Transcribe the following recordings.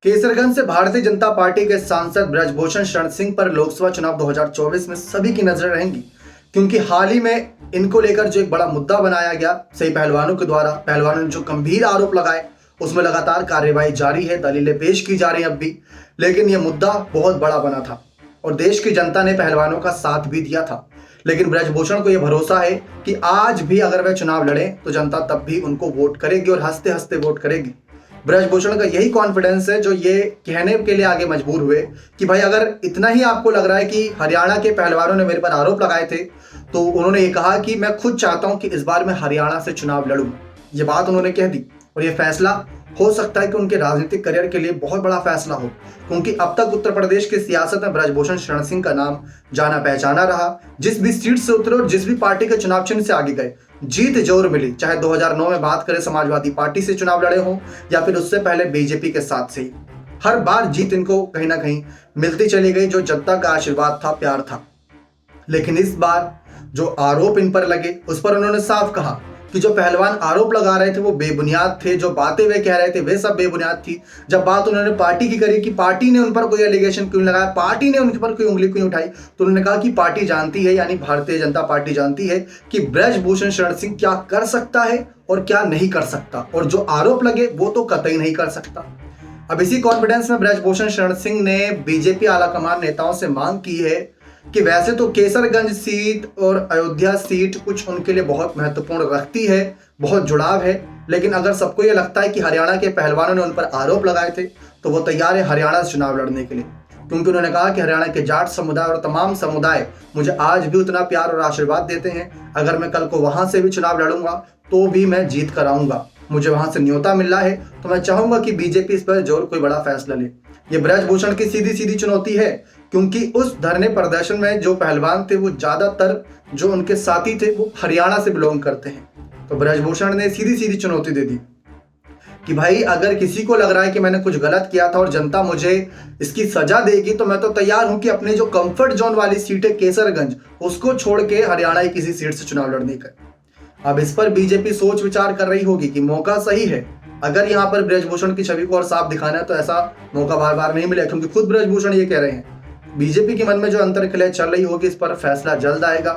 केसरगंज से भारतीय जनता पार्टी के सांसद ब्रजभूषण शरण सिंह पर लोकसभा चुनाव 2024 में सभी की नजर रहेंगी, क्योंकि हाल ही में इनको लेकर जो एक बड़ा मुद्दा बनाया गया सही पहलवानों के द्वारा, पहलवानों ने जो गंभीर आरोप लगाए उसमें लगातार कार्यवाही जारी है, दलीलें पेश की जा रही हैं अब भी। लेकिन यह मुद्दा बहुत बड़ा बना था और देश की जनता ने पहलवानों का साथ भी दिया था। लेकिन ब्रजभूषण को यह भरोसा है कि आज भी अगर वह चुनाव लड़े तो जनता तब भी उनको वोट करेगी और हंसते हंसते वोट करेगी। ब्रजभूषण का यही कॉन्फिडेंस है जो ये कहने के लिए आगे मजबूर हुए कि भाई अगर इतना ही आपको लग रहा है कि हरियाणा के पहलवानों ने मेरे पर आरोप लगाए थे, तो उन्होंने ये कहा कि मैं खुद चाहता हूं कि इस बार मैं हरियाणा से चुनाव लड़ूं। ये बात उन्होंने कह दी और ये फैसला हो सकता है कि उनके राजनीतिक करियर के लिए बहुत बड़ा फैसला हो, क्योंकि अब तक उत्तर प्रदेश की सियासत में ब्रजभूषण शरण सिंह का नाम जाना पहचाना रहा। जिस भी सीट से उतरे और जिस भी पार्टी के चुनाव चिन्ह से आगे गए, जीत जरूर मिली। चाहे 2009 में बात करें समाजवादी पार्टी से चुनाव लड़े हों या फिर उससे पहले बीजेपी के साथ से, हर बार जीत इनको कहीं ना कहीं मिलती चली गई, जो जनता का आशीर्वाद था, प्यार था। लेकिन इस बार जो आरोप इन पर लगे उस पर उन्होंने साफ कहा कि जो पहलवान आरोप लगा रहे थे वो बेबुनियाद थे, जो बातें वे कह रहे थे वे सब बेबुनियाद थी। जब बात उन्होंने पार्टी की करी कि पार्टी ने उन पर कोई एलिगेशन क्यों लगाया, पार्टी ने उनके पर कोई उंगली क्यों उठाई, तो उन्होंने कहा कि पार्टी जानती है, यानी भारतीय जनता पार्टी जानती है कि ब्रजभूषण शरण सिंह क्या कर सकता है और क्या नहीं कर सकता, और जो आरोप लगे वो तो कतई नहीं कर सकता। अब इसी कॉन्फिडेंस में ब्रजभूषण शरण सिंह ने बीजेपी आलाकमान नेताओं से मांग की है कि वैसे तो केसरगंज सीट और अयोध्या सीट कुछ उनके लिए बहुत महत्वपूर्ण रखती है, बहुत जुड़ाव है, लेकिन अगर सबको ये लगता है कि हरियाणा के पहलवानों ने उन पर आरोप लगाए थे तो वो तैयार है हरियाणा से चुनाव लड़ने के लिए। क्योंकि उन्होंने कहा कि हरियाणा के जाट समुदाय और तमाम समुदाय मुझे आज भी उतना प्यार और आशीर्वाद देते हैं। अगर मैं कल को वहां से भी चुनाव लड़ूंगा तो भी मैं जीत कर आऊंगा, मुझे वहां से न्योता मिल रहा है, तो मैं चाहूंगा कि बीजेपी इस पर जरूर कोई बड़ा फैसला ले। ये ब्रजभूषण की सीधी सीधी चुनौती है, क्योंकि उस धरने प्रदर्शन में जो पहलवान थे वो ज्यादातर जो उनके साथी थे वो हरियाणा से बिलोंग करते हैं। तो ब्रजभूषण ने सीधी सीधी चुनौती दे दी कि भाई अगर किसी को लग रहा है कि मैंने कुछ गलत किया था और जनता मुझे इसकी सजा देगी, तो मैं तो तैयार हूं कि अपने जो कंफर्ट जोन वाली सीट है केसरगंज, उसको छोड़ के हरियाणा की किसी सीट से चुनाव लड़ने का। अब इस पर बीजेपी सोच विचार कर रही होगी कि मौका सही है, अगर यहाँ पर ब्रजभूषण की छवि को और साफ दिखाना है तो ऐसा मौका बार बार नहीं मिलेगा, क्योंकि खुद ब्रजभूषण ये कह रहे हैं। बीजेपी के मन में जो अंतर्कलह चल रही होगी इस पर फैसला जल्द आएगा,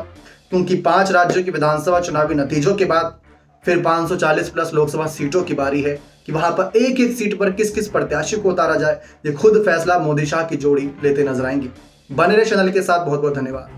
क्योंकि 5 राज्यों की विधानसभा चुनावी नतीजों के बाद फिर 540 प्लस लोकसभा सीटों की बारी है कि वहां पर एक एक सीट पर किस किस प्रत्याशी को उतारा जाए। ये खुद फैसला मोदी शाह की जोड़ी लेते नजर आएंगे। बने रहे चैनल के साथ, बहुत बहुत धन्यवाद।